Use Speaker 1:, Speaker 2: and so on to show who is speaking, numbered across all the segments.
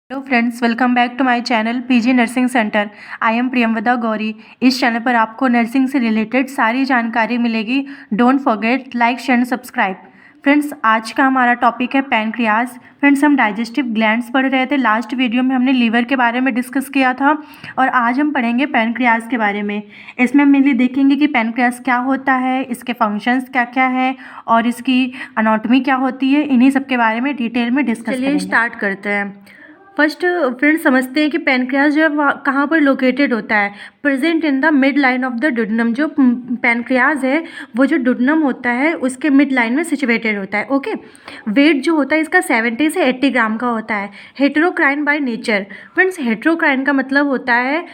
Speaker 1: Hello friends, welcome back to my channel PG nursing centre. I am Priyamvada Gauri. इस channel पर आपको nursing से related सारी जानकारी मिलेगी। Don't forget like share and subscribe. Friends, आज का हमारा टॉपिक है पैनक्रियाज। फ्रेंड्स, हम डाइजेस्टिव ग्लैंड्स पढ़ रहे थे। लास्ट वीडियो में हमने लीवर के बारे में डिस्कस किया था और आज हम पढ़ेंगे पैनक्रियाज के बारे में। इसमें हम मेनली देखेंगे कि पैनक्रियाज क्या होता है, इसके फंक्शंस क्या क्या है और इसकी अनाटॉमी क्या होती है। इन्हीं सब के बारे में डिटेल में डिस्कस करेंगे। चलिए स्टार्ट करते हैं। फर्स्ट फ्रेंड्स, समझते हैं कि पैनक्रियाज जो है वह कहाँ पर लोकेटेड होता है। Present in the mid line of the duodenum. जो पैनक्रियाज है वो जो डुडनम होता है उसके मिड लाइन में सिचुएटेड होता है। ओके, वेट जो होता है इसका 70 से 80 ग्राम का होता है। Heterocrine by nature. Friends, heterocrine का मतलब होता है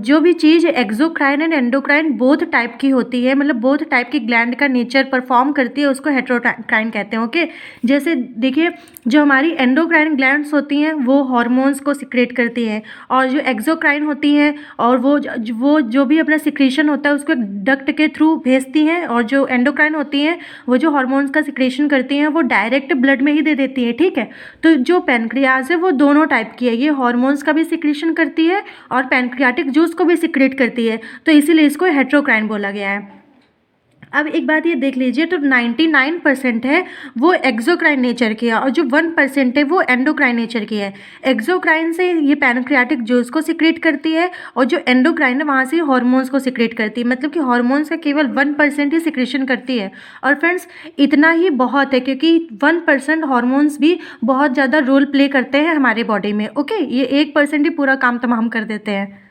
Speaker 1: जो भी चीज़ exocrine and endocrine both type की होती है, मतलब बोथ टाइप की ग्लैंड का नेचर परफॉर्म करती है, उसको हेटेरोक्राइन कहते हैं। ओके, जैसे देखिए, जो हमारी एंडोक्राइन ग्लैंड्स होती हैं वो हार्मोन्स को सिक्रेट करती हैं और जो एक्सोक्राइन होती हैं और वो जो भी अपना सिक्रेशन होता है उसको डक्ट के थ्रू भेजती हैं, और जो एंडोक्राइन होती हैं वो जो हार्मोन्स का सिक्रेशन करती हैं वो डायरेक्ट ब्लड में ही दे देती है। ठीक है, तो जो पैनक्रियाज है वो दोनों टाइप की है। ये हार्मोन्स का भी सिक्रेशन करती है और पैनक्रियाटिक जूस को भी सिक्रेट करती है, तो इसीलिए इसको हेटेरोक्राइन बोला गया है। अब एक बात ये देख लीजिए, तो 99% है वो एक्सोक्राइन नेचर की है और जो 1% है वो एंडोक्राइन नेचर की है। एक्सोक्राइन से ये पैनक्रियाटिक जूस को सिक्रेट करती है और जो एंडोक्राइन है वहाँ से हार्मोन्स को सिक्रेट करती है, मतलब कि हार्मोन्स का केवल 1% ही सिक्रेशन करती है। और फ्रेंड्स, इतना ही बहुत है क्योंकि 1% हार्मोन्स भी बहुत ज़्यादा रोल प्ले करते हैं हमारे बॉडी में। ओके, ये 1% ही पूरा काम तमाम कर देते हैं।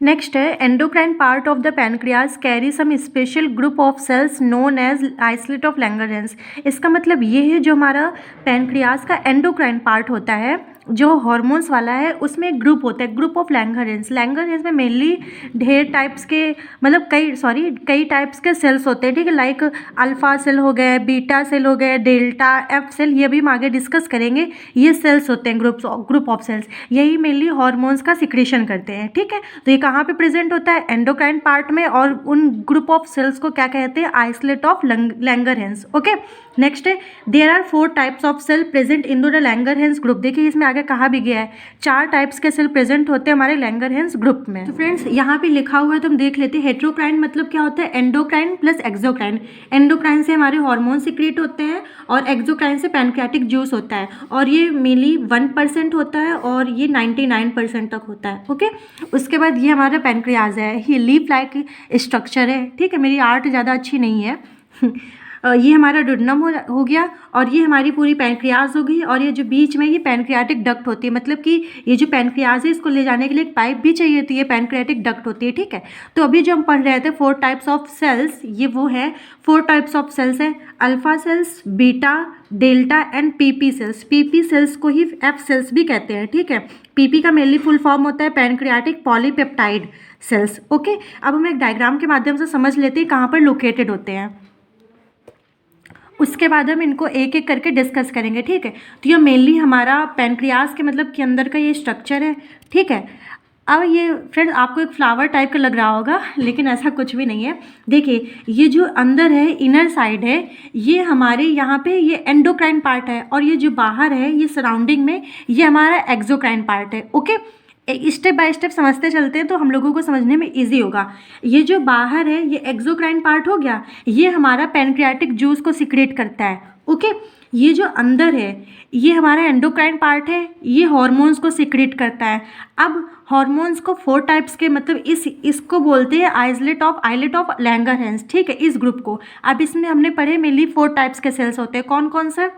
Speaker 1: नेक्स्ट है endocrine part of the pancreas carry some special group of cells known as isolate of Langerhans. इसका मतलब ये है, जो हमारा पैनक्रियाज का एंडोक्राइन पार्ट होता है जो हार्मोन्स वाला है उसमें एक ग्रुप होता है, ग्रुप ऑफ लैंगरहैंस। लैंगरहैंस में मेनली ढेर टाइप्स के, मतलब कई टाइप्स के सेल्स होते हैं। ठीक है, लाइक अल्फा सेल हो गए, बीटा सेल हो गए, डेल्टा एफ सेल, ये भी हम आगे डिस्कस करेंगे। ये सेल्स होते हैं ग्रुप ऑफ सेल्स, यही मेनली हार्मोन्स का सिक्रेशन करते हैं। ठीक है, तो ये कहाँ पे प्रेजेंट होता है? एंडोक्राइन पार्ट में, और उन ग्रुप ऑफ सेल्स को क्या कहते हैं? Isolate of Langerhans. Okay, next है there are 4 types of cell present in the Langerhans group. देखिए, इसमें आगे कहा भी गया है 4 टाइप्स के सेल प्रेजेंट होते हैं हमारे लैंगरहैंस ग्रुप में। तो फ्रेंड्स, यहाँ पे लिखा हुआ है तो हम देख लेते हैं। हेटेरोक्राइन मतलब क्या होता है? Endocrine plus exocrine. एंडोक्राइन से हमारे हार्मोन सिक्रेट होते हैं और एक्सोक्राइन से पैनक्रियाटिक जूस होता है, और ये मेनली 1% होता है और ये 99% तक होता है। ओके, उसके बाद ये हमारा पैनक्रियाज है, ये लीफ लाइक स्ट्रक्चर है। ठीक है, मेरी आर्ट ज़्यादा अच्छी नहीं है। ये हमारा डुडनम हो गया, और ये हमारी पूरी पैनक्रियाज हो गई, और ये जो बीच में ये पैनक्रियाटिक डक्ट होती है, मतलब कि ये जो पैनक्रियाज है इसको ले जाने के लिए एक पाइप भी चाहिए होती है, पैनक्रियाटिक डक्ट होती है। ठीक है, तो अभी जो हम पढ़ रहे थे 4 टाइप्स ऑफ सेल्स, ये वो है 4 टाइप्स ऑफ सेल्स हैं, alpha cells, beta, delta and PP sales. PP sales को ही एफ सेल्स भी कहते हैं। ठीक है, पीपी का मेनली फुल फॉर्म होता है पैनक्रियाटिक पॉलीपेप्टाइड सेल्स। ओके, अब हम एक डायग्राम के माध्यम से समझ लेते हैं कहाँ पर लोकेटेड होते हैं, उसके बाद हम इनको एक एक करके डिस्कस करेंगे। ठीक है, तो ये मेनली हमारा पैनक्रियाज के मतलब के अंदर का ये स्ट्रक्चर है। ठीक है, अब ये फ्रेंड्स आपको एक फ्लावर टाइप का लग रहा होगा, लेकिन ऐसा कुछ भी नहीं है। देखिए, ये जो अंदर है, इनर साइड है, ये हमारे यहाँ पे ये एंडोक्राइन पार्ट है, और ये जो बाहर है, ये सराउंडिंग में, ये हमारा एक्सोक्राइन पार्ट है। ओके, स्टेप बाय स्टेप समझते चलते हैं तो हम लोगों को समझने में इजी होगा। ये जो बाहर है ये एक्सोक्राइन पार्ट हो गया, ये हमारा पैनक्रियाटिक जूस को सिक्रेट करता है। ओके, ये जो अंदर है ये हमारा एंडोक्राइन पार्ट है, ये हार्मोन्स को सिक्रेट करता है। अब हार्मोन्स को 4 टाइप्स के, मतलब इसको बोलते हैं आइलेट ऑफ लैंगरहैंस। ठीक है, इस ग्रुप को। अब इसमें हमने पढ़े मेनली 4 टाइप्स के सेल्स होते हैं। कौन कौन सा?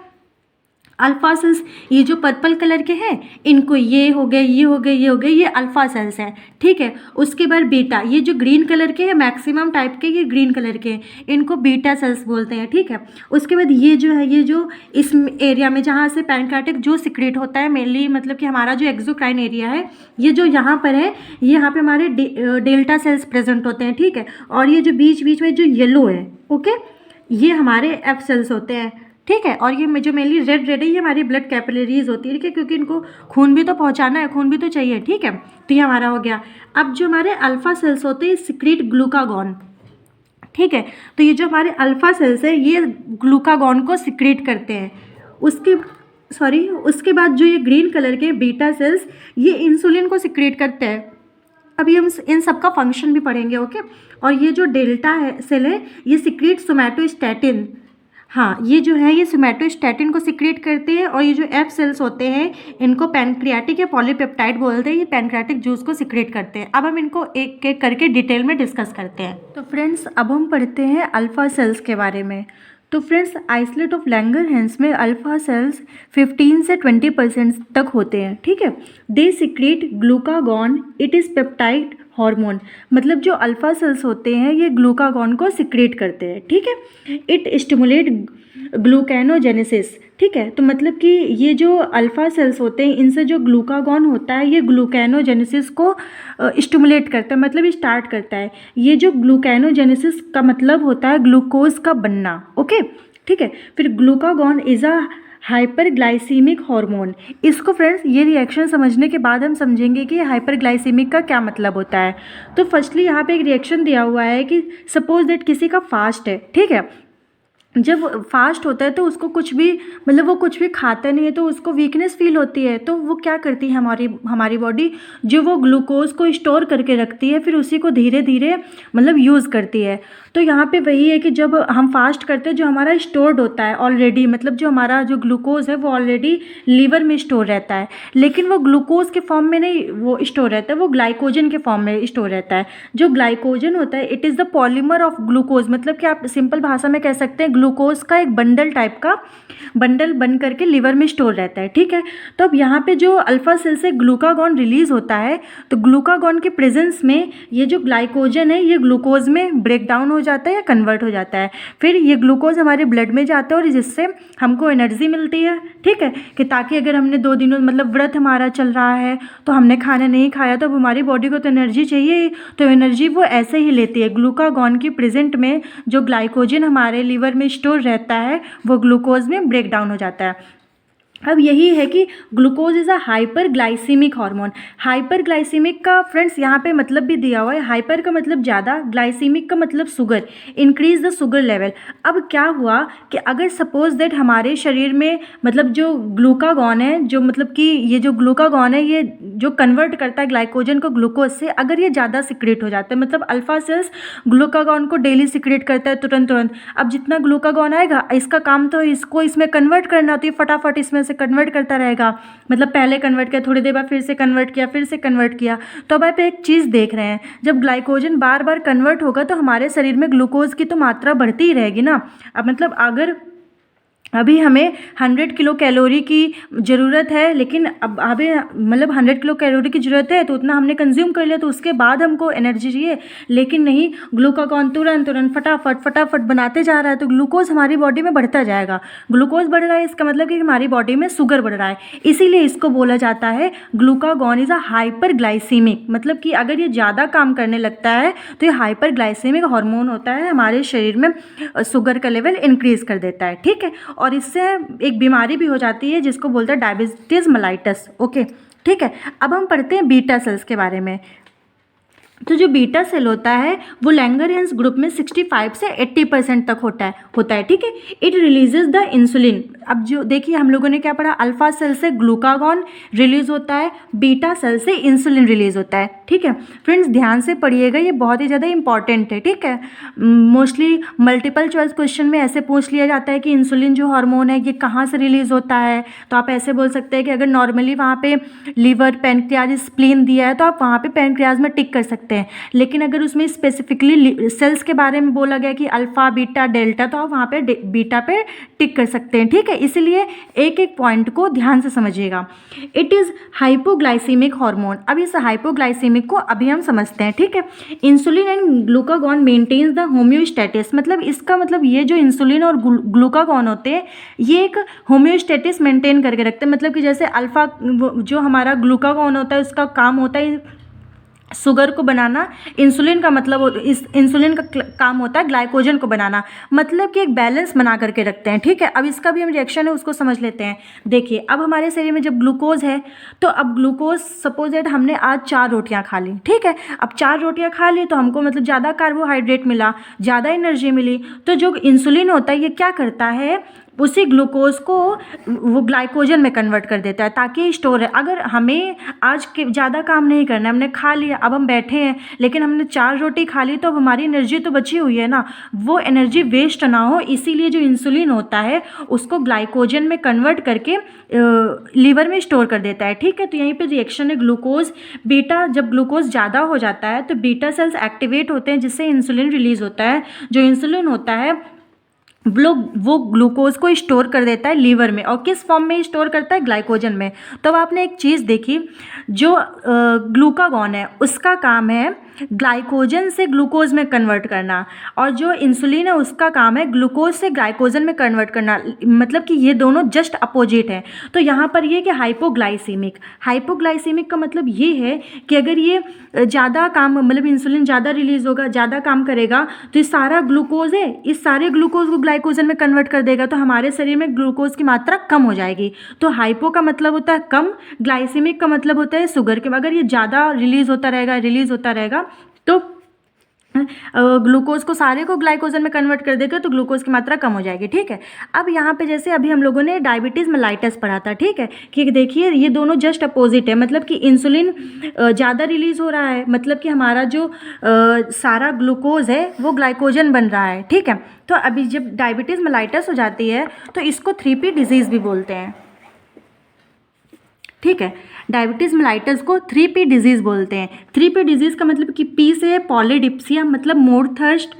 Speaker 1: अल्फा सेल्स, ये जो पर्पल कलर के हैं इनको ये हो गए, ये हो गए, ये हो गए, ये अल्फा सेल्स हैं। ठीक है, उसके बाद बीटा, ये जो ग्रीन कलर के हैं, मैक्सिमम टाइप के ये ग्रीन कलर के हैं, इनको बीटा सेल्स बोलते हैं। ठीक है, उसके बाद ये जो है, ये जो इस एरिया में जहाँ से पैनक्रियाटिक जो सिक्रेट होता है मेनली, मतलब कि हमारा जो एक्सोक्राइन एरिया है, ये जो यहाँ पर है, ये यहाँ पे हमारे डेल्टा सेल्स प्रेजेंट होते हैं। ठीक है, और ये जो बीच बीच में जो येलो है, ओके, ये हमारे एफ सेल्स होते हैं। ठीक है, और ये जो मेनली रेड है ये हमारी ब्लड कैपिलरीज होती है। ठीक है, क्योंकि इनको खून भी तो पहुंचाना है, खून भी तो चाहिए। ठीक है, तो ये हमारा हो गया। अब जो हमारे अल्फा सेल्स होते हैं सिक्रेट ग्लूकागॉन। ठीक है, तो ये जो हमारे अल्फा सेल्स है ये ग्लूकागॉन को सिक्रेट करते हैं। उसके सॉरी, उसके बाद जो ये ग्रीन कलर के बीटा सेल्स ये इंसुलिन को सिक्रेट करते हैं। अभी हम इन सब का फंक्शन भी पढ़ेंगे, ओके। और ये जो डेल्टा है सेल है ये सिक्रेट सोमैटोस्टैटिन, हाँ ये जो है ये सोमैटोस्टैटिन को सिक्रेट करते हैं। और ये जो एफ सेल्स होते हैं इनको पैनक्रियाटिक या पॉलीपेप्टाइड बोलते हैं, ये पैनक्रियाटिक जूस को सिक्रेट करते हैं। अब हम इनको एक एक करके डिटेल में डिस्कस करते हैं। तो फ्रेंड्स अब हम पढ़ते हैं अल्फा सेल्स के बारे में। तो फ्रेंड्स आइसोलेट ऑफ लैंगरहैंस में अल्फा सेल्स 15 से 20% तक होते हैं, ठीक है। They secrete glucagon, it is peptide hormone, मतलब जो अल्फा सेल्स होते हैं ये ग्लूकागॉन को सिक्रेट करते हैं, ठीक है। इट स्टिमुलेट ग्लूकेनोजेनेसिस, ठीक है। तो मतलब कि ये जो अल्फा सेल्स होते हैं इनसे जो ग्लूकागॉन होता है ये ग्लूकेनोजेनेसिस को स्टिमुलेट करता है, मतलब स्टार्ट करता है। ये जो ग्लूकेनोजेनेसिस का मतलब होता है ग्लूकोज का बनना, ओके, ठीक है। फिर glucagon is a hyperglycaemic hormone. इसको फ्रेंड्स ये रिएक्शन समझने के बाद हम समझेंगे कि हाइपरग्लाइसीमिक का क्या मतलब होता है। तो फर्स्टली यहाँ पे एक रिएक्शन दिया हुआ है कि सपोज दैट किसी का फास्ट है, ठीक है। जब फास्ट होता है तो उसको कुछ भी मतलब वो कुछ भी खाता नहीं है तो उसको वीकनेस फील होती है। तो वो क्या करती है हमारी बॉडी, जो वो ग्लूकोज को स्टोर करके रखती है फिर उसी को धीरे धीरे मतलब यूज़ करती है। तो यहाँ पे वही है कि जब हम फास्ट करते हैं जो हमारा स्टोर्ड होता है ऑलरेडी, मतलब जो हमारा जो ग्लूकोज है वो ऑलरेडी लीवर में स्टोर रहता है, लेकिन वो ग्लूकोज के फॉर्म में नहीं वो स्टोर रहता है, वो ग्लाइकोजन के फॉर्म में स्टोर रहता है। जो ग्लाइकोजन होता है it is the polymer of glucose, मतलब कि आप सिंपल भाषा में कह सकते हैं ग्लूकोज का एक बंडल टाइप का बंडल बन करके लीवर में स्टोर रहता है, ठीक है। तो अब यहाँ पे जो अल्फा सेल से ग्लूकागॉन रिलीज होता है तो ग्लूकागॉन के प्रेजेंस में ये जो ग्लाइकोजन है ये ग्लूकोज में ब्रेक डाउन हो जाता है या कन्वर्ट हो जाता है। फिर ये ग्लूकोज हमारे ब्लड में जाता है और जिससे हमको एनर्जी मिलती है, ठीक है, कि ताकि अगर हमने 2 दिनों मतलब व्रत हमारा चल रहा है तो हमने खाना नहीं खाया तो अब हमारी बॉडी को तो एनर्जी चाहिए, तो एनर्जी वो ऐसे ही लेती है। ग्लूकागॉन की प्रेजेंट में जो ग्लाइकोजन हमारे लीवर में स्टोर रहता है वो ग्लूकोज में ब्रेक डाउन हो जाता है। अब यही है कि glucose is a hyperglycaemic hormone. Hyperglycaemic का फ्रेंड्स यहाँ पे मतलब भी दिया हुआ है, हाइपर का मतलब ज़्यादा, ग्लाइसीमिक का मतलब sugar, increase the sugar level. अब क्या हुआ कि अगर सपोज दैट हमारे शरीर में मतलब जो ग्लूकागॉन है जो मतलब कि ये जो ग्लूकागॉन है ये जो कन्वर्ट करता है ग्लाइकोजन को ग्लूकोज से, अगर ये ज़्यादा सिक्रेट हो जाता है, मतलब अल्फा सेल्स ग्लूकागॉन को डेली सिक्रेट करता है तुरंत तुरंत। अब जितना ग्लूकागॉन आएगा इसका काम तो इसको इसमें कन्वर्ट करना होती है, फटाफट इसमें से कन्वर्ट करता रहेगा, मतलब पहले कन्वर्ट किया थोड़ी देर बाद फिर से कन्वर्ट किया फिर से कन्वर्ट किया। तो अब आप एक चीज़ देख रहे हैं, जब ग्लाइकोजन बार बार कन्वर्ट होगा तो हमारे शरीर में ग्लूकोज की तो मात्रा बढ़ती ही रहेगी ना। अब मतलब अगर अभी हमें 100 किलो कैलोरी की ज़रूरत है, लेकिन अब अभी मतलब 100 किलो कैलोरी की ज़रूरत है तो उतना हमने कंज्यूम कर लिया तो उसके बाद हमको एनर्जी चाहिए, लेकिन नहीं, ग्लूकागॉन तुरंत तुरंत फटाफट फटाफट बनाते जा रहा है तो ग्लूकोज हमारी बॉडी में बढ़ता जाएगा। ग्लूकोज बढ़ रहा है इसका मतलब कि हमारी बॉडी में शुगर बढ़ रहा है, इसीलिए इसको बोला जाता है ग्लूकागॉन इज़ अ हाइपरग्लाइसीमिक, मतलब कि अगर ये ज़्यादा काम करने लगता है तो ये हाइपरग्लाइसीमिक हार्मोन होता है, हमारे शरीर में शुगर का लेवल इंक्रीज कर देता है, ठीक है। और इससे एक बीमारी भी हो जाती है जिसको बोलते हैं डायबिटीज़ मेलाइटस, ओके, ठीक है। अब हम पढ़ते हैं बीटा सेल्स के बारे में। तो जो बीटा सेल होता है वो लैंगरहैंस ग्रुप में 65 से 80% तक होता है, ठीक है। It releases the insulin. अब जो देखिए हम लोगों ने क्या पढ़ा, अल्फा सेल से ग्लूकागॉन रिलीज होता है, बीटा सेल से इंसुलिन रिलीज होता है, ठीक है। फ्रेंड्स ध्यान से पढ़िएगा, ये बहुत ही ज़्यादा इंपॉर्टेंट है, ठीक है। मोस्टली मल्टीपल चॉइस क्वेश्चन में ऐसे पूछ लिया जाता है कि इंसुलिन जो हार्मोन है ये कहाँ से रिलीज होता है, तो आप ऐसे बोल सकते हैं कि अगर नॉर्मली वहाँ पे लीवर, पैनक्रियाज, स्प्लीन दिया है तो आप वहाँ पे पैनक्रियाज में टिक कर सकते हैं, लेकिन अगर उसमें स्पेसिफिकली सेल्स के बारे में बोला गया कि अल्फा बीटा डेल्टा तो आप वहाँ पे बीटा पे टिक कर सकते हैं, ठीक है। इसलिए एक एक पॉइंट को ध्यान से समझिएगा। It is hypoglycaemic hormone. अब इस हाइपोग्लाइसीमिक को अभी हम समझते हैं, ठीक है। Insulin and glucagon maintains the homeostasis, मतलब इसका मतलब ये जो इंसुलिन और ग्लूकागॉन होते हैं ये एक होम्योस्टेटिस मेंटेन करके रखते हैं, मतलब कि जैसे अल्फा जो हमारा ग्लूकागॉन होता है उसका काम होता है शुगर को बनाना, इंसुलिन का मतलब इस इंसुलिन का काम होता है ग्लाइकोजन को बनाना, मतलब कि एक बैलेंस बना करके रखते हैं, ठीक है। अब इसका भी हम रिएक्शन है उसको समझ लेते हैं। देखिए अब हमारे शरीर में जब ग्लूकोज है तो अब ग्लूकोज सपोज दैट हमने आज 4 रोटियां खा ली, ठीक है। अब 4 रोटियां खा ली तो हमको मतलब ज़्यादा कार्बोहाइड्रेट मिला, ज़्यादा एनर्जी मिली, तो जो इंसुलिन होता है ये क्या करता है, उसी ग्लूकोज को वो ग्लाइकोजन में कन्वर्ट कर देता है ताकि स्टोर है। अगर हमें आज के ज़्यादा काम नहीं करना है, हमने खा लिया, अब हम बैठे हैं, लेकिन हमने 4 रोटी खा ली, तो अब हमारी एनर्जी तो बची हुई है ना, वो एनर्जी वेस्ट ना हो, इसीलिए जो इंसुलिन होता है उसको ग्लाइकोजन में कन्वर्ट करके लीवर में स्टोर कर देता है। ठीक है, तो यहीं पे रिएक्शन है ग्लूकोज बीटा, जब ग्लूकोज ज़्यादा हो जाता है तो बीटा सेल्स एक्टिवेट होते हैं जिससे इंसुलिन रिलीज होता है। जो इंसुलिन होता है वो ग्लूकोज को स्टोर कर देता है लीवर में, और किस फॉर्म में स्टोर करता है? ग्लाइकोजन में। तो अब आपने एक चीज़ देखी, जो ग्लूकागॉन है उसका काम है ग्लाइकोजन से ग्लूकोज में कन्वर्ट करना, और जो इंसुलिन है उसका काम है ग्लूकोज से ग्लाइकोजन में कन्वर्ट करना, मतलब कि ये दोनों जस्ट अपोजिट हैं। तो यहाँ पर ये कि हाइपोग्लाइसीमिक का मतलब ये है कि अगर ये ज़्यादा काम, मतलब इंसुलिन ज़्यादा रिलीज होगा, ज़्यादा काम करेगा, तो ये सारा ग्लूकोज है, इस सारे ग्लूकोज को ग्लाइकोजन में कन्वर्ट कर देगा, तो हमारे शरीर में ग्लूकोज की मात्रा कम हो जाएगी। तो हाइपो का मतलब होता है कम, ग्लाइसीमिक का मतलब होता है शुगर के। अगर ये ज़्यादा रिलीज होता रहेगा तो ग्लूकोज को सारे को ग्लाइकोजन में कन्वर्ट कर देगा, तो ग्लूकोज की मात्रा कम हो जाएगी। ठीक है, अब यहाँ पे जैसे अभी हम लोगों ने डायबिटीज़ मेलाइटस पढ़ा था, ठीक है, कि देखिए ये दोनों जस्ट अपोजिट है, मतलब कि इंसुलिन ज़्यादा रिलीज हो रहा है, मतलब कि हमारा जो सारा ग्लूकोज है वो ग्लाइकोजन बन रहा है। ठीक है, तो अभी जब डायबिटीज़ मेलाइटस हो जाती है तो इसको 3P डिजीज़ भी बोलते हैं। ठीक है, डायबिटीज़ मेलाइटस को 3P डिजीज़ बोलते हैं। 3P डिजीज़ का मतलब कि P से है पॉलीडिप्सिया, मतलब मोर थर्स्ट,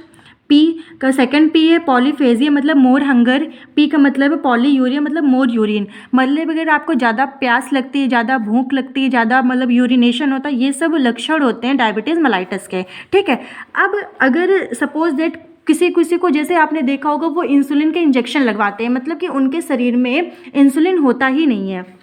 Speaker 1: P का सेकंड P है पॉलीफेजिया, मतलब मोर हंगर, P का मतलब है पॉलीयूरिया, मतलब मोर यूरिन, मतलब अगर आपको ज़्यादा प्यास लगती है, ज़्यादा भूख लगती है, ज़्यादा मतलब यूरिनेशन होता है, ये सब लक्षण होते हैं डायबिटीज़ मेलाइटस के। ठीक है, अब अगर सपोज दैट किसी किसी को, जैसे आपने देखा होगा, वो इंसुलिन के इंजेक्शन लगवाते हैं, मतलब कि उनके शरीर में इंसुलिन होता ही नहीं है।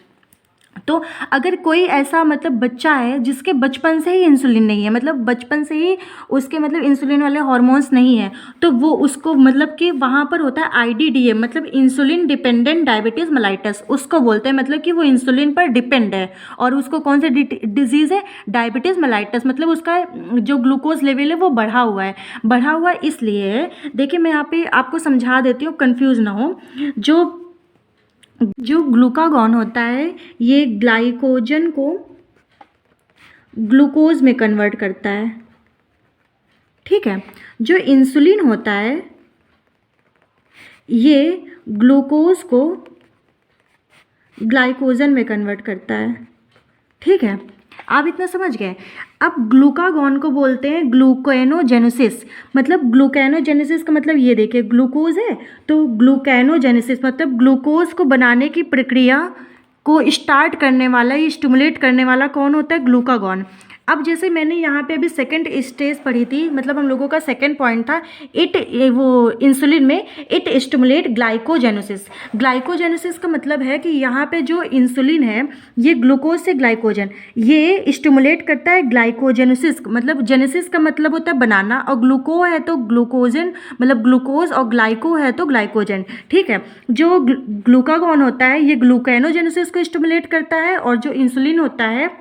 Speaker 1: तो अगर कोई ऐसा मतलब बच्चा है जिसके बचपन से ही इंसुलिन नहीं है, मतलब बचपन से ही उसके मतलब इंसुलिन वाले हार्मोन्स नहीं है, तो वो उसको मतलब कि वहाँ पर होता है IDDM, मतलब इंसुलिन डिपेंडेंट डायबिटीज़ मेलाइटस, उसको बोलते हैं, मतलब कि वो इंसुलिन पर डिपेंड है। और उसको कौन सी डिजीज़ है? डायबिटीज़ मेलाइटस, मतलब उसका जो ग्लूकोज लेवल है वो बढ़ा हुआ इसलिए। देखिए मैं यहाँ पे आपको समझा देती हूँ, कन्फ्यूज़ ना हो। जो ग्लूकागॉन होता है ये ग्लाइकोजन को ग्लूकोज में कन्वर्ट करता है। ठीक है, जो इंसुलिन होता है ये ग्लूकोज को ग्लाइकोजन में कन्वर्ट करता है। ठीक है, आप इतना समझ गए। अब ग्लूकागॉन को बोलते हैं ग्लूकोनोजेनेसिस, मतलब ग्लूकोनोजेनेसिस का मतलब ये देखिए, ग्लूकोज है तो ग्लूकोनोजेनेसिस मतलब ग्लूकोज को बनाने की प्रक्रिया को स्टार्ट करने वाला, ये स्टिमुलेट करने वाला कौन होता है? ग्लूकागॉन। अब जैसे मैंने यहाँ पे अभी सेकंड स्टेज पढ़ी थी, मतलब हम लोगों का सेकंड पॉइंट था, वो इंसुलिन में इट स्टिमुलेट ग्लाइकोजेनेसिस का मतलब है कि यहाँ पे जो इंसुलिन है ये ग्लूकोज से ग्लाइकोजन, ये स्टिमुलेट करता है ग्लाइकोजेनेसिस, मतलब जेनेसिस का मतलब होता है बनाना, और ग्लूको है तो ग्लूकोजन, मतलब ग्लूकोज, और ग्लाइको है तो ग्लाइकोजन। ठीक है, जो ग्लूकागॉन होता है ये ग्लूकोनोजेनेसिस को स्टिमुलेट करता है, और जो इंसुलिन होता है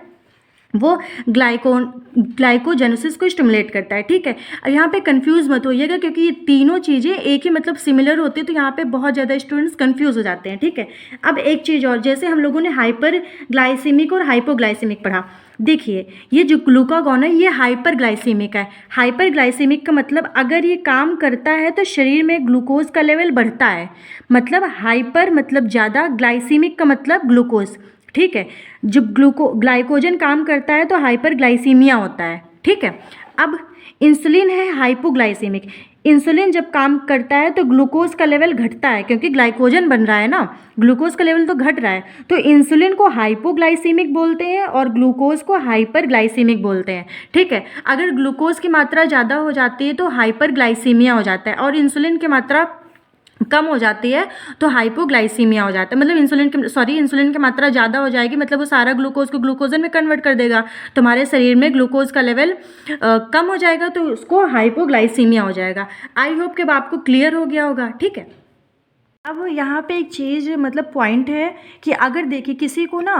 Speaker 1: वो ग्लाइकोजेनेसिस को स्टिमुलेट करता है। ठीक है, यहाँ पे कंफ्यूज मत होइएगा, क्योंकि ये तीनों चीज़ें एक ही मतलब सिमिलर होती है, तो यहाँ पे बहुत ज़्यादा स्टूडेंट्स कंफ्यूज हो जाते हैं। ठीक है, अब एक चीज़ और, जैसे हम लोगों ने हाइपर ग्लाइसीमिक और हाइपोग्लाइसीमिक पढ़ा, देखिए ये जो ग्लूकागॉन है ये हाइपर ग्लाइसीमिक है। हाइपर ग्लाइसीमिक का मतलब अगर ये काम करता है तो शरीर में ग्लूकोज का लेवल बढ़ता है, मतलब हाइपर मतलब ज़्यादा, ग्लाइसीमिक का मतलब ग्लूकोज। ठीक है, जब ग्लाइकोजन काम करता है तो हाइपरग्लाइसीमिया होता है। ठीक है, अब इंसुलिन है हाइपोग्लाइसीमिक, इंसुलिन जब काम करता है तो ग्लूकोज का लेवल घटता है, क्योंकि ग्लाइकोजन बन रहा है ना, ग्लूकोज का लेवल तो घट रहा है, तो इंसुलिन को हाइपोग्लाइसीमिक बोलते हैं और ग्लूकोज को हाइपरग्लाइसीमिक बोलते हैं। ठीक है, अगर ग्लूकोज की मात्रा ज़्यादा हो जाती है तो हाइपरग्लाइसीमिया हो जाता है, और इंसुलिन की मात्रा कम हो जाती है तो हाइपोग्लाइसीमिया हो जाता है, मतलब इंसुलिन की मात्रा ज़्यादा हो जाएगी, मतलब वो सारा ग्लूकोज को ग्लूकोजन में कन्वर्ट कर देगा, तुम्हारे शरीर में ग्लूकोज का लेवल कम हो जाएगा, तो उसको हाइपोग्लाइसीमिया हो जाएगा। आई होप कि अब आपको क्लियर हो गया होगा। ठीक है। अब यहाँ पे एक चीज़ मतलब पॉइंट है कि अगर देखिए किसी को ना,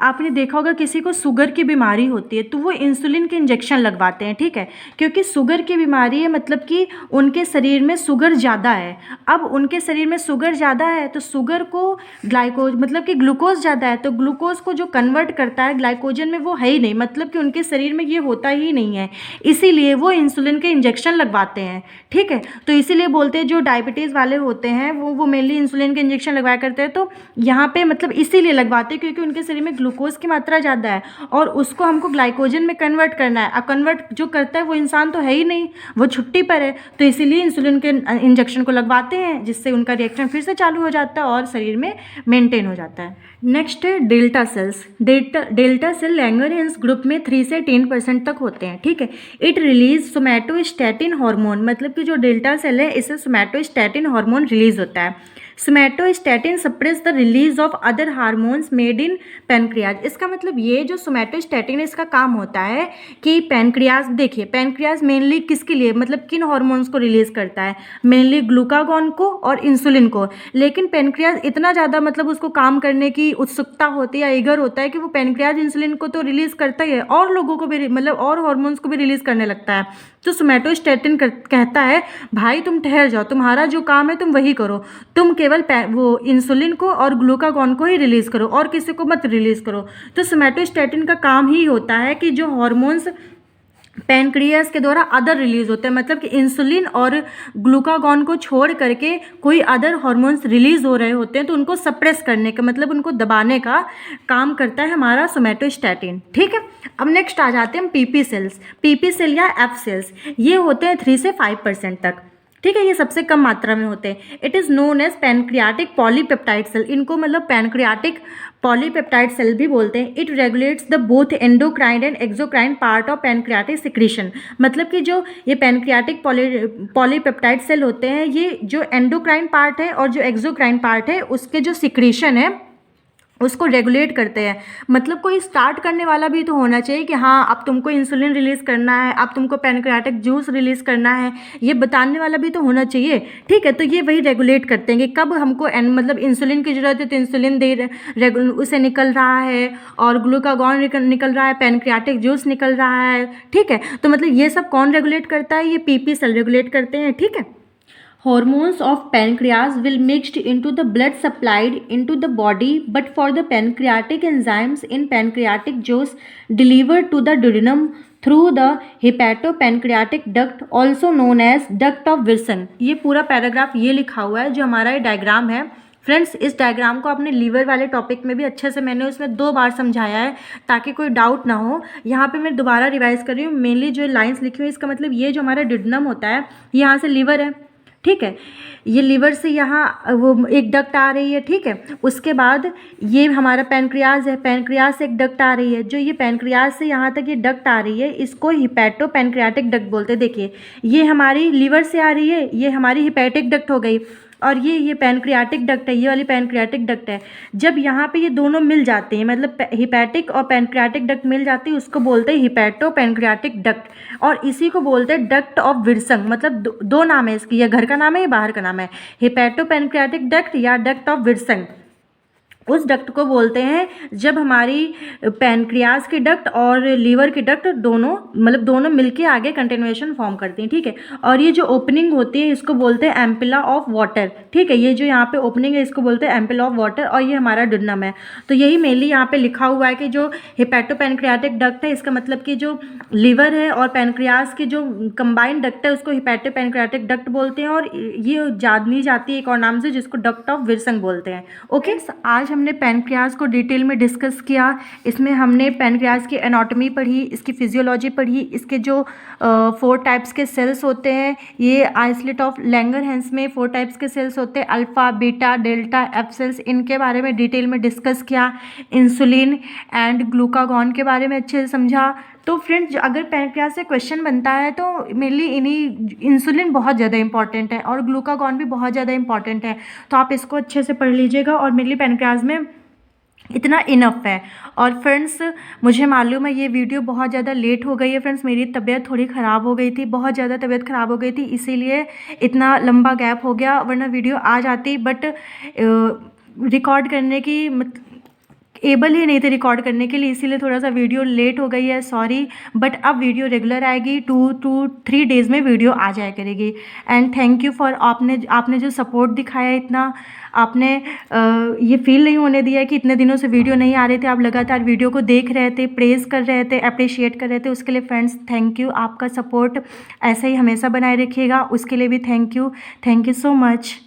Speaker 1: आपने देखा होगा किसी को शुगर की बीमारी होती है तो वो इंसुलिन के इंजेक्शन लगवाते हैं, ठीक है, क्योंकि शुगर की बीमारी है, मतलब कि उनके शरीर में शुगर ज़्यादा है। अब उनके शरीर में शुगर ज़्यादा है तो शुगर को ग्लाइकोज मतलब कि ग्लूकोज ज़्यादा है, तो ग्लूकोज को जो कन्वर्ट करता है ग्लाइकोजन में वो है ही नहीं, मतलब कि उनके शरीर में ये होता ही नहीं है, इसीलिए वो इंसुलिन के इंजेक्शन लगवाते हैं, ठीक है। तो इसीलिए बोलते हैं जो डायबिटीज़ वाले होते हैं वो मेनली इंसुलिन के इंजेक्शन लगवाया करते हैं, तो यहाँ पे मतलब इसीलिए लगवाते हैं क्योंकि उनके शरीर में ग्लूकोज की मात्रा ज़्यादा है और उसको हमको ग्लाइकोजन में कन्वर्ट करना है। अब कन्वर्ट जो करता है वो इंसान तो है ही नहीं, वो छुट्टी पर है, तो इसीलिए इंसुलिन के इंजेक्शन को लगवाते हैं, जिससे उनका रिएक्शन फिर से चालू हो जाता है और शरीर में मेंटेन हो जाता है। नेक्स्ट है delta cells. Delta cell Langerhans group में 3 से 10% तक होते हैं, ठीक है। इट रिलीज सोमैटोस्टैटिन हार्मोन, मतलब कि जो डेल्टा सेल है इससे सोमैटोस्टैटिन हार्मोन रिलीज होता है। Somatostatin suppress the release of other hormones made in pancreas. इसका मतलब ये जो सोमैटोस्टैटिन है इसका काम होता है कि पैनक्रियाज, देखिए पैनक्रियाज मेनली किसके लिए, मतलब किन हार्मोन्स को रिलीज करता है, मेनली ग्लूकागॉन को और इंसुलिन को। लेकिन पैनक्रियाज इतना ज़्यादा मतलब उसको काम करने की उत्सुकता होती है या ईगर होता है कि वो पैनक्रियाज इंसुलिन को तो रिलीज करता ही है और लोगों को भी मतलब और हार्मोन्स को भी रिलीज करने लगता है। तो सोमैटोस्टैटिन कहता है भाई तुम ठहर जाओ, तुम्हारा जो काम है तुम वही करो, तुम केवल वो इंसुलिन को और ग्लूकागॉन को ही रिलीज करो और किसी को मत रिलीज करो। तो सोमैटोस्टैटिन का काम ही होता है कि जो हार्मोन्स पैनक्रियास के द्वारा अदर रिलीज होते हैं, मतलब कि इंसुलिन और ग्लूकागॉन को छोड़ करके कोई अदर हार्मोन्स रिलीज हो रहे होते हैं तो उनको सप्रेस करने का मतलब उनको दबाने का काम करता है हमारा सोमैटोस्टैटिन, ठीक है। अब नेक्स्ट आ जाते हैं हम पीपी सेल्स। पीपी सेल या एफ सेल्स ये होते हैं 3 से 5% तक, ठीक है, ये सबसे कम मात्रा में होते हैं। It is known as pancreatic polypeptide cell, इनको मतलब पैनक्रियाटिक पॉलीपेप्टाइड सेल भी बोलते हैं। It regulates the both endocrine and exocrine part of pancreatic secretion, मतलब कि जो ये पैनक्रियाटिक पॉलीपेप्टाइड सेल होते हैं ये जो एंडोक्राइन पार्ट है और जो एक्सोक्राइन पार्ट है उसके जो सिक्रीशन है उसको रेगुलेट करते हैं। मतलब कोई स्टार्ट करने वाला भी तो होना चाहिए कि हाँ अब तुमको इंसुलिन रिलीज़ करना है, अब तुमको पैनक्रियाटिक जूस रिलीज़ करना है, ये बताने वाला भी तो होना चाहिए, ठीक है। तो ये वही रेगुलेट करते हैं कि कब हमको मतलब इंसुलिन की ज़रूरत है तो इंसुलिन उसे निकल रहा है और ग्लूकागॉन निकल रहा है, पैनक्रियाटिक जूस निकल रहा है, ठीक है। तो मतलब ये सब कौन रेगुलेट करता है, ये पीपी सेल रेगुलेट करते हैं, ठीक है। Hormones of pancreas will mixed into the blood supplied into the body, but for the pancreatic enzymes in pancreatic juice delivered to the duodenum through the hepatopancreatic duct, also known as duct of Wilson। ये पूरा paragraph ये लिखा हुआ है जो हमारा ये diagram है। फ्रेंड्स इस डायग्राम को आपने लीवर वाले टॉपिक में भी अच्छे से मैंने उसमें 2 बार समझाया है ताकि कोई डाउट ना हो। यहाँ पे मैं दोबारा रिवाइज कर रही हूँ। मेनली जो लाइंस लिखी हुई है इसका मतलब ये जो हमारा डिडनम होता है यहाँ से लीवर है, ठीक है, ये लीवर से यहाँ वो एक डक्ट आ रही है, ठीक है। उसके बाद ये हमारा पैनक्रियाज है, पैनक्रियाज से एक डक्ट आ रही है, जो ये पैनक्रियाज से यहाँ तक ये डक्ट आ रही है इसको हिपैटो पैनक्रियाटिक डक्ट बोलते हैं। देखिए ये हमारी लीवर से आ रही है, ये हमारी हिपैटिक डक्ट हो गई और ये पैनक्रियाटिक डक्ट है, ये वाली पैनक्रियाटिक डक्ट है। जब यहाँ पे ये दोनों मिल जाते हैं मतलब हिपैटिक और पैनक्रियाटिक डक्ट मिल जाती है उसको बोलते हैं हिपैटो पैनक्रियाटिक डक्ट और इसी को बोलते हैं डक्ट ऑफ विल्सन। मतलब दो नाम है इसकी, या घर का नाम है या बाहर का नाम है, हिपैटो पैनक्रियाटिक डक्ट या डक्ट ऑफ विल्सन। उस डक्ट को बोलते हैं जब हमारी पैनक्रियाज की डक्ट और लीवर की डक्ट दोनों मतलब दोनों मिलके आगे कंटिन्यूएशन फॉर्म करती हैं, ठीक है। और ये जो ओपनिंग होती है इसको बोलते हैं एम्पिला ऑफ वाटर, ठीक है। ये जो यहाँ पे ओपनिंग है इसको बोलते हैं एम्पिला ऑफ वाटर और ये हमारा डुडनम है। तो यही मेनली यहाँ पे लिखा हुआ है कि जो हिपैटोपैनक्रियाटिक डक्ट है इसका मतलब कि जो लीवर है और पैनक्रियाज की जो कंबाइंड डक्ट है उसको हिपैटोपैनक्रियाटिक डक्ट बोलते हैं और ये जानी जाती है एक और नाम से जिसको डक्ट ऑफ विल्सन बोलते हैं। ओके, आज हमने पैनक्रियाज को डिटेल में डिस्कस किया। इसमें हमने पैनक्रियाज की एनाटॉमी पढ़ी, इसकी फिजियोलॉजी पढ़ी, इसके जो 4 टाइप्स के सेल्स होते हैं, ये आइसलेट ऑफ लैंगरहैंस में 4 टाइप्स के सेल्स होते हैं, alpha beta delta F cells, इनके बारे में डिटेल में डिस्कस किया। इंसुलिन एंड ग्लूकागॉन के बारे में अच्छे से समझा। तो फ्रेंड्स अगर पैनक्रियाज से क्वेश्चन बनता है तो मेनली इन्हीं इंसुलिन बहुत ज़्यादा इंपॉर्टेंट है और ग्लूकागॉन भी बहुत ज़्यादा इंपॉर्टेंट है, तो आप इसको अच्छे से पढ़ लीजिएगा। और मेनली पैनक्रियाज में इतना इनफ है। और फ्रेंड्स, मुझे मालूम है ये वीडियो बहुत ज़्यादा लेट हो गई है फ्रेंड्स, मेरी तबीयत थोड़ी ख़राब हो गई थी, बहुत ज़्यादा तबीयत ख़राब हो गई थी, इसीलिए इतना लंबा गैप हो गया, वरना वीडियो आ जाती। बट रिकॉर्ड करने की एबल ही नहीं थे रिकॉर्ड करने के लिए, इसीलिए थोड़ा सा वीडियो लेट हो गई है, सॉरी। बट अब वीडियो रेगुलर आएगी, 2 to 3 डेज़ में वीडियो आ जाया करेगी। एंड थैंक यू फॉर आपने जो सपोर्ट दिखाया इतना, आपने ये फील नहीं होने दिया कि इतने दिनों से वीडियो नहीं आ रहे थे, आप लगातार वीडियो को देख रहे थे, प्रेज़ कर रहे थे, अप्रिशिएट कर रहे थे, उसके लिए फ्रेंड्स थैंक यू। आपका सपोर्ट ऐसे ही हमेशा बनाए रखिएगा, उसके लिए भी थैंक यू सो मच।